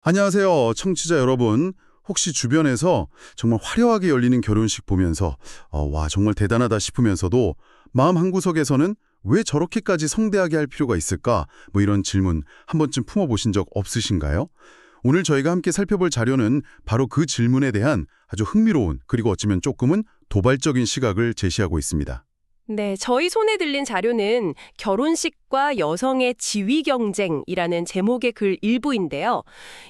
안녕하세요, 청취자 여러분. 혹시 주변에서 정말 화려하게 열리는 결혼식 보면서 와, 정말 대단하다 싶으면서도 마음 한구석에서는 왜 저렇게까지 성대하게 할 필요가 있을까? 뭐 이런 질문 한 번쯤 품어보신 적 없으신가요? 오늘 저희가 함께 살펴볼 자료는 바로 그 질문에 대한 아주 흥미로운 그리고 어쩌면 조금은 도발적인 시각을 제시하고 있습니다. 네, 저희 손에 들린 자료는 결혼식과 여성의 지위 경쟁이라는 제목의 글 일부인데요.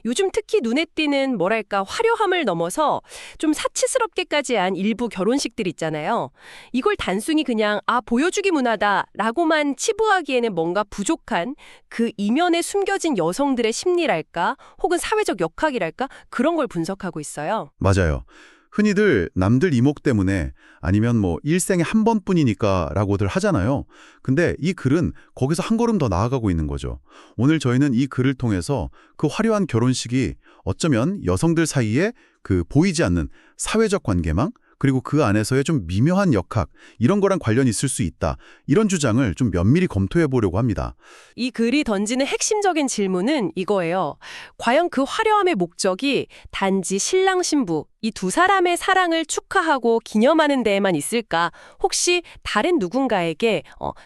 요즘 특히 눈에 띄는 뭐랄까 화려함을 넘어서 좀 사치스럽게까지 한 일부 결혼식들 있잖아요. 이걸 단순히 그냥 보여주기 문화다라고만 치부하기에는 뭔가 부족한 그 이면에 숨겨진 여성들의 심리랄까 혹은 사회적 역학이랄까 그런 걸 분석하고 있어요. 맞아요. 흔히들 남들 이목 때문에 아니면 뭐 일생에 한 번뿐이니까 라고들 하잖아요. 근데 이 글은 거기서 한 걸음 더 나아가고 있는 거죠. 오늘 저희는 이 글을 통해서 그 화려한 결혼식이 어쩌면 여성들 사이에 그 보이지 않는 사회적 관계망, 그리고 그 안에서의 좀 미묘한 역학, 이런 거랑 관련이 있을 수 있다. 이런 주장을 좀 면밀히 검토해 보려고 합니다. 이 글이 던지는 핵심적인 질문은 이거예요. 과연 그 화려함의 목적이 단지 신랑 신부, 이 두 사람의 사랑을 축하하고 기념하는 데에만 있을까? 혹시 다른 누군가에게,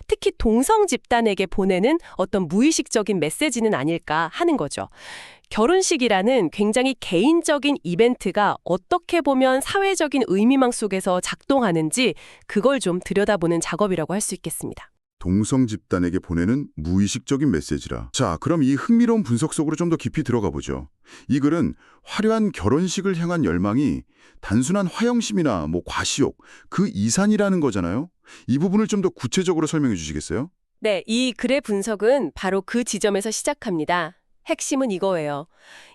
특히 동성 집단에게 보내는 어떤 무의식적인 메시지는 아닐까 하는 거죠. 결혼식이라는 굉장히 개인적인 이벤트가 어떻게 보면 사회적인 의미망 속에서 작동하는지 그걸 좀 들여다보는 작업이라고 할 수 있겠습니다. 동성 집단에게 보내는 무의식적인 메시지라. 자, 그럼 이 흥미로운 분석 속으로 좀 더 깊이 들어가 보죠. 이 글은 화려한 결혼식을 향한 열망이 단순한 화영심이나 과시욕, 그 이산이라는 거잖아요. 이 부분을 좀 더 구체적으로 설명해 주시겠어요? 네, 이 글의 분석은 바로 그 지점에서 시작합니다. 핵심은 이거예요.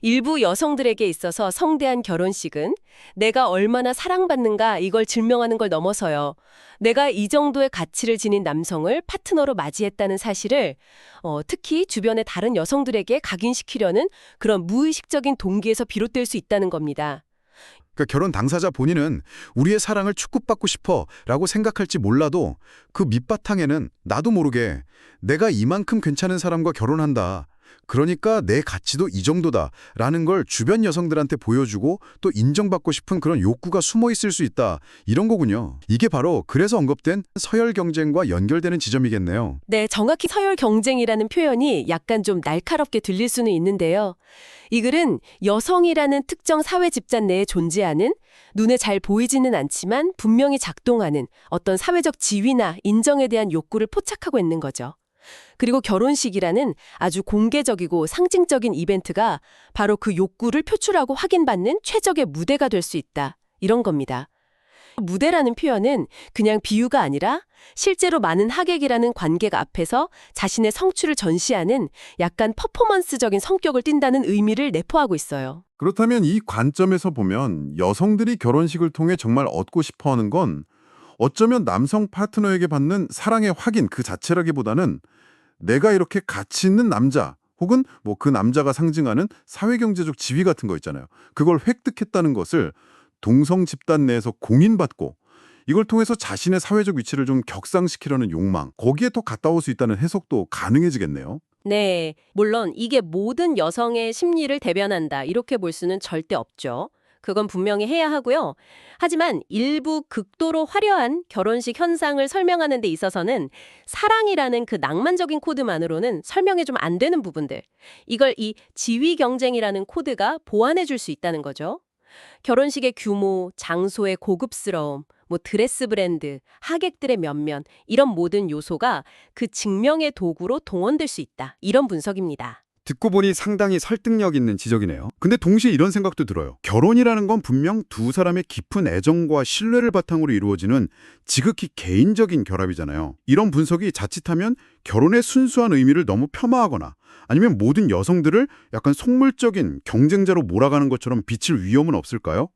일부 여성들에게 있어서 성대한 결혼식은 내가 얼마나 사랑받는가 이걸 증명하는 걸 넘어서요. 내가 이 정도의 가치를 지닌 남성을 파트너로 맞이했다는 사실을 특히 주변의 다른 여성들에게 각인시키려는 그런 무의식적인 동기에서 비롯될 수 있다는 겁니다. 그러니까 결혼 당사자 본인은 우리의 사랑을 축복받고 싶어라고 생각할지 몰라도 그 밑바탕에는 나도 모르게 내가 이만큼 괜찮은 사람과 결혼한다. 그러니까 내 가치도 이 정도다라는 걸 주변 여성들한테 보여주고 또 인정받고 싶은 그런 욕구가 숨어 있을 수 있다. 이런 거군요. 이게 바로 그래서 언급된 서열 경쟁과 연결되는 지점이겠네요. 네, 정확히 서열 경쟁이라는 표현이 약간 좀 날카롭게 들릴 수는 있는데요. 이 글은 여성이라는 특정 사회 집단 내에 존재하는 눈에 잘 보이지는 않지만 분명히 작동하는 어떤 사회적 지위나 인정에 대한 욕구를 포착하고 있는 거죠. 그리고 결혼식이라는 아주 공개적이고 상징적인 이벤트가 바로 그 욕구를 표출하고 확인받는 최적의 무대가 될 수 있다. 이런 겁니다. 무대라는 표현은 그냥 비유가 아니라 실제로 많은 하객이라는 관객 앞에서 자신의 성취를 전시하는 약간 퍼포먼스적인 성격을 띈다는 의미를 내포하고 있어요. 그렇다면 이 관점에서 보면 여성들이 결혼식을 통해 정말 얻고 싶어하는 건 어쩌면 남성 파트너에게 받는 사랑의 확인 그 자체라기보다는 내가 이렇게 가치 있는 남자 혹은 그 남자가 상징하는 사회경제적 지위 같은 거 있잖아요. 그걸 획득했다는 것을 동성 집단 내에서 공인받고 이걸 통해서 자신의 사회적 위치를 좀 격상시키려는 욕망, 거기에 더 가까울 수 있다는 해석도 가능해지겠네요. 네, 물론 이게 모든 여성의 심리를 대변한다 이렇게 볼 수는 절대 없죠. 그건 분명히 해야 하고요. 하지만 일부 극도로 화려한 결혼식 현상을 설명하는 데 있어서는 사랑이라는 그 낭만적인 코드만으로는 설명이 좀 안 되는 부분들, 이걸 이 지위 경쟁이라는 코드가 보완해 줄 수 있다는 거죠. 결혼식의 규모, 장소의 고급스러움, 드레스 브랜드, 하객들의 면면, 이런 모든 요소가 그 증명의 도구로 동원될 수 있다. 이런 분석입니다. 듣고 보니 상당히 설득력 있는 지적이네요. 근데 동시에 이런 생각도 들어요. 결혼이라는 건 분명 두 사람의 깊은 애정과 신뢰를 바탕으로 이루어지는 지극히 개인적인 결합이잖아요. 이런 분석이 자칫하면 결혼의 순수한 의미를 너무 폄하하거나 아니면 모든 여성들을 약간 속물적인 경쟁자로 몰아가는 것처럼 비칠 위험은 없을까요?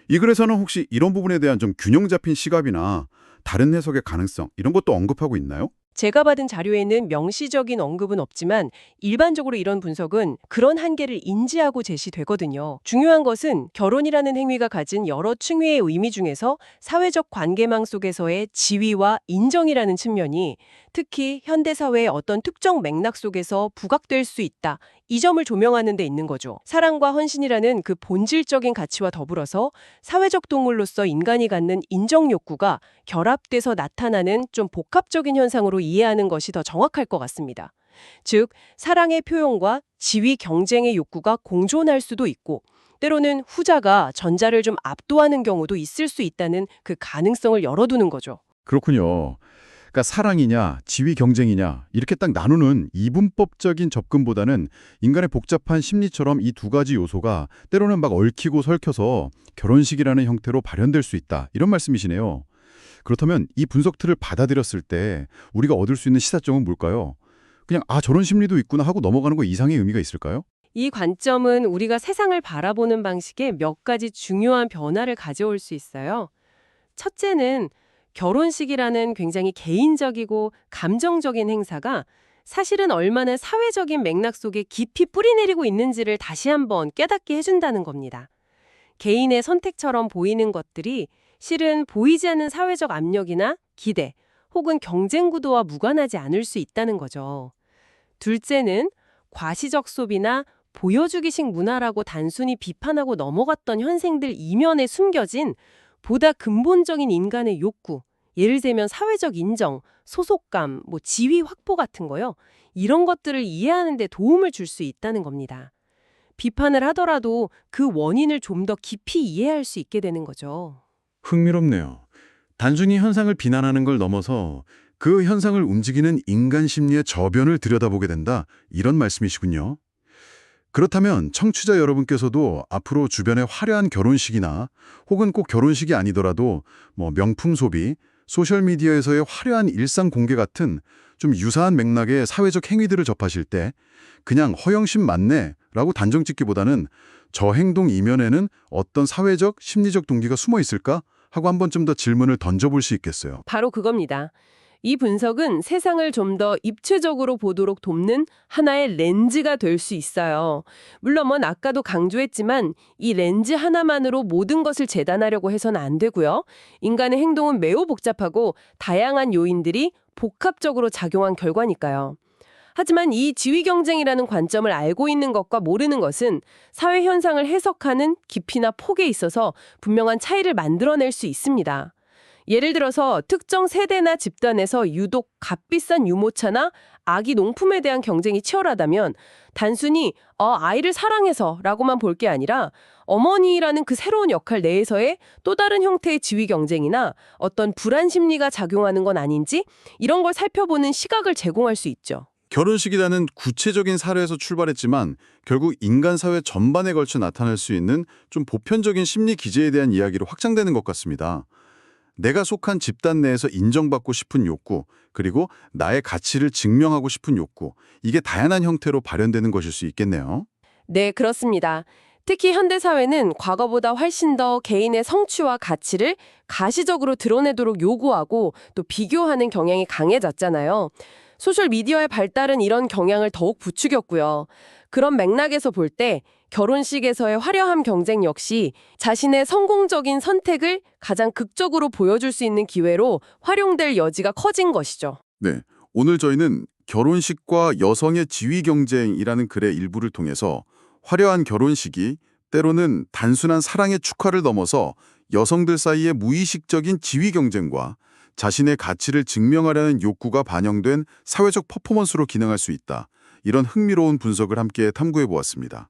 이 글에서는 혹시 이런 부분에 대한 좀 균형 잡힌 시각이나 다른 해석의 가능성 이런 것도 언급하고 있나요? 제가 받은 자료에는 명시적인 언급은 없지만 일반적으로 이런 분석은 그런 한계를 인지하고 제시되거든요. 중요한 것은 결혼이라는 행위가 가진 여러 층위의 의미 중에서 사회적 관계망 속에서의 지위와 인정이라는 측면이 특히 현대사회의 어떤 특정 맥락 속에서 부각될 수 있다. 이 점을 조명하는 데 있는 거죠. 사랑과 헌신이라는 그 본질적인 가치와 더불어서 사회적 동물로서 인간이 갖는 인정 욕구가 결합돼서 나타나는 좀 복합적인 현상으로 이해하는 것이 더 정확할 것 같습니다. 즉, 사랑의 표현과 지위 경쟁의 욕구가 공존할 수도 있고 때로는 후자가 전자를 좀 압도하는 경우도 있을 수 있다는 그 가능성을 열어두는 거죠. 그렇군요. 그러니까 사랑이냐, 지위 경쟁이냐 이렇게 딱 나누는 이분법적인 접근보다는 인간의 복잡한 심리처럼 이 두 가지 요소가 때로는 막 얽히고 설켜서 결혼식이라는 형태로 발현될 수 있다. 이런 말씀이시네요. 그렇다면 이 분석 틀을 받아들였을 때 우리가 얻을 수 있는 시사점은 뭘까요? 그냥 저런 심리도 있구나 하고 넘어가는 거 이상의 의미가 있을까요? 이 관점은 우리가 세상을 바라보는 방식에 몇 가지 중요한 변화를 가져올 수 있어요. 첫째는 결혼식이라는 굉장히 개인적이고 감정적인 행사가 사실은 얼마나 사회적인 맥락 속에 깊이 뿌리내리고 있는지를 다시 한번 깨닫게 해준다는 겁니다. 개인의 선택처럼 보이는 것들이 실은 보이지 않는 사회적 압력이나 기대 혹은 경쟁 구도와 무관하지 않을 수 있다는 거죠. 둘째는 과시적 소비나 보여주기식 문화라고 단순히 비판하고 넘어갔던 현생들 이면에 숨겨진 보다 근본적인 인간의 욕구, 예를 들면 사회적 인정, 소속감, 지위 확보 같은 거요. 이런 것들을 이해하는 데 도움을 줄 수 있다는 겁니다. 비판을 하더라도 그 원인을 좀 더 깊이 이해할 수 있게 되는 거죠. 흥미롭네요. 단순히 현상을 비난하는 걸 넘어서 그 현상을 움직이는 인간 심리의 저변을 들여다보게 된다. 이런 말씀이시군요. 그렇다면 청취자 여러분께서도 앞으로 주변의 화려한 결혼식이나 혹은 꼭 결혼식이 아니더라도 명품 소비, 소셜미디어에서의 화려한 일상 공개 같은 좀 유사한 맥락의 사회적 행위들을 접하실 때 그냥 허영심 맞네 라고 단정 짓기보다는 저 행동 이면에는 어떤 사회적, 심리적 동기가 숨어 있을까 하고 한 번쯤 더 질문을 던져볼 수 있겠어요. 바로 그겁니다. 이 분석은 세상을 좀 더 입체적으로 보도록 돕는 하나의 렌즈가 될 수 있어요. 물론 아까도 강조했지만 이 렌즈 하나만으로 모든 것을 재단하려고 해서는 안 되고요. 인간의 행동은 매우 복잡하고 다양한 요인들이 복합적으로 작용한 결과니까요. 하지만 이 지위 경쟁이라는 관점을 알고 있는 것과 모르는 것은 사회 현상을 해석하는 깊이나 폭에 있어서 분명한 차이를 만들어낼 수 있습니다. 예를 들어서 특정 세대나 집단에서 유독 값비싼 유모차나 아기 농품에 대한 경쟁이 치열하다면 단순히 아이를 사랑해서 라고만 볼 게 아니라 어머니라는 그 새로운 역할 내에서의 또 다른 형태의 지위 경쟁이나 어떤 불안 심리가 작용하는 건 아닌지 이런 걸 살펴보는 시각을 제공할 수 있죠. 결혼식이라는 구체적인 사례에서 출발했지만 결국 인간 사회 전반에 걸쳐 나타날 수 있는 좀 보편적인 심리 기제에 대한 이야기로 확장되는 것 같습니다. 내가 속한 집단 내에서 인정받고 싶은 욕구, 그리고 나의 가치를 증명하고 싶은 욕구, 이게 다양한 형태로 발현되는 것일 수 있겠네요. 네, 그렇습니다. 특히 현대사회는 과거보다 훨씬 더 개인의 성취와 가치를 가시적으로 드러내도록 요구하고 또 비교하는 경향이 강해졌잖아요. 소셜미디어의 발달은 이런 경향을 더욱 부추겼고요. 그런 맥락에서 볼 때 결혼식에서의 화려함 경쟁 역시 자신의 성공적인 선택을 가장 극적으로 보여줄 수 있는 기회로 활용될 여지가 커진 것이죠. 네, 오늘 저희는 결혼식과 여성의 지위 경쟁이라는 글의 일부를 통해서 화려한 결혼식이 때로는 단순한 사랑의 축하를 넘어서 여성들 사이의 무의식적인 지위 경쟁과 자신의 가치를 증명하려는 욕구가 반영된 사회적 퍼포먼스로 기능할 수 있다. 이런 흥미로운 분석을 함께 탐구해 보았습니다.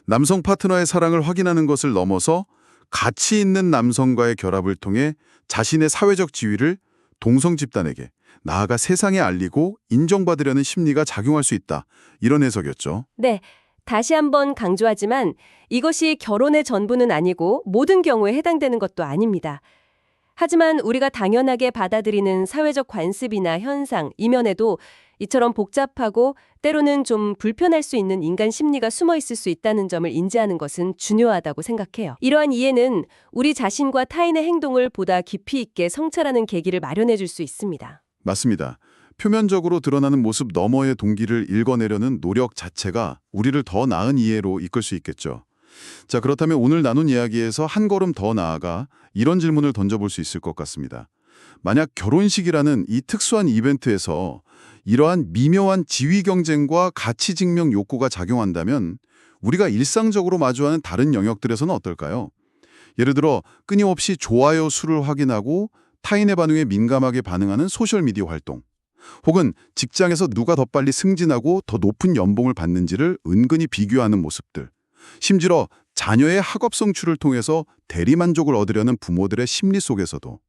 남성 파트너의 사랑을 확인하는 것을 넘어서 가치 있는 남성과의 결합을 통해 자신의 사회적 지위를 동성 집단에게 나아가 세상에 알리고 인정받으려는 심리가 작용할 수 있다. 이런 해석이었죠. 네, 다시 한번 강조하지만 이것이 결혼의 전부는 아니고 모든 경우에 해당되는 것도 아닙니다. 하지만 우리가 당연하게 받아들이는 사회적 관습이나 현상, 이면에도 이처럼 복잡하고 때로는 좀 불편할 수 있는 인간 심리가 숨어 있을 수 있다는 점을 인지하는 것은 중요하다고 생각해요. 이러한 이해는 우리 자신과 타인의 행동을 보다 깊이 있게 성찰하는 계기를 마련해 줄 수 있습니다. 맞습니다. 표면적으로 드러나는 모습 너머의 동기를 읽어내려는 노력 자체가 우리를 더 나은 이해로 이끌 수 있겠죠. 자, 그렇다면 오늘 나눈 이야기에서 한 걸음 더 나아가 이런 질문을 던져볼 수 있을 것 같습니다. 만약 결혼식이라는 이 특수한 이벤트에서 이러한 미묘한 지위 경쟁과 가치 증명 욕구가 작용한다면 우리가 일상적으로 마주하는 다른 영역들에서는 어떨까요? 예를 들어 끊임없이 좋아요 수를 확인하고 타인의 반응에 민감하게 반응하는 소셜미디어 활동, 혹은 직장에서 누가 더 빨리 승진하고 더 높은 연봉을 받는지를 은근히 비교하는 모습들, 심지어 자녀의 학업 성취를 통해서 대리만족을 얻으려는 부모들의 심리 속에서도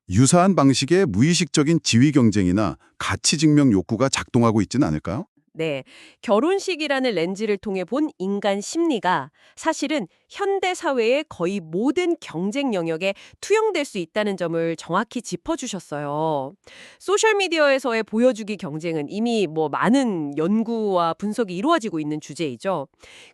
유사한 방식의 무의식적인 지위 경쟁이나 가치 증명 욕구가 작동하고 있지는 않을까요? 네, 결혼식이라는 렌즈를 통해 본 인간 심리가 사실은 현대 사회의 거의 모든 경쟁 영역에 투영될 수 있다는 점을 정확히 짚어주셨어요. 소셜미디어에서의 보여주기 경쟁은 이미 많은 연구와 분석이 이루어지고 있는 주제이죠.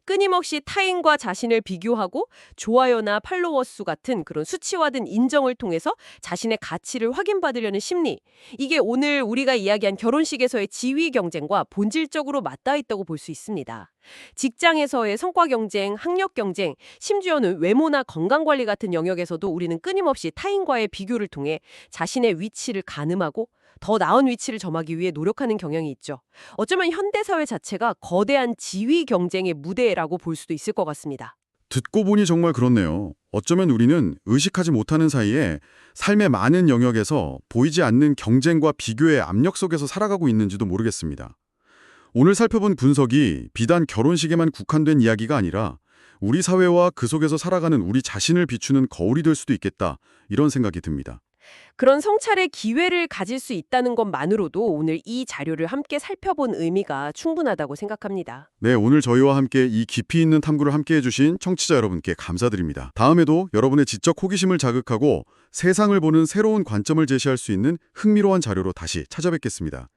끊임없이 타인과 자신을 비교하고 좋아요나 팔로워 수 같은 그런 수치화된 인정을 통해서 자신의 가치를 확인받으려는 심리. 이게 오늘 우리가 이야기한 결혼식에서의 지위 경쟁과 본질적으로 맞닿아 있다고 볼 수 있습니다. 직장에서의 성과 경쟁, 학력 경쟁, 심지어는 외모나 건강관리 같은 영역에서도 우리는 끊임없이 타인과의 비교를 통해 자신의 위치를 가늠하고 더 나은 위치를 점하기 위해 노력하는 경향이 있죠. 어쩌면 현대사회 자체가 거대한 지위 경쟁의 무대라고 볼 수도 있을 것 같습니다. 듣고 보니 정말 그렇네요. 어쩌면 우리는 의식하지 못하는 사이에 삶의 많은 영역에서 보이지 않는 경쟁과 비교의 압력 속에서 살아가고 있는지도 모르겠습니다. 오늘 살펴본 분석이 비단 결혼식에만 국한된 이야기가 아니라 우리 사회와 그 속에서 살아가는 우리 자신을 비추는 거울이 될 수도 있겠다, 이런 생각이 듭니다. 그런 성찰의 기회를 가질 수 있다는 것만으로도 오늘 이 자료를 함께 살펴본 의미가 충분하다고 생각합니다. 네, 오늘 저희와 함께 이 깊이 있는 탐구를 함께 해주신 청취자 여러분께 감사드립니다. 다음에도 여러분의 지적 호기심을 자극하고 세상을 보는 새로운 관점을 제시할 수 있는 흥미로운 자료로 다시 찾아뵙겠습니다.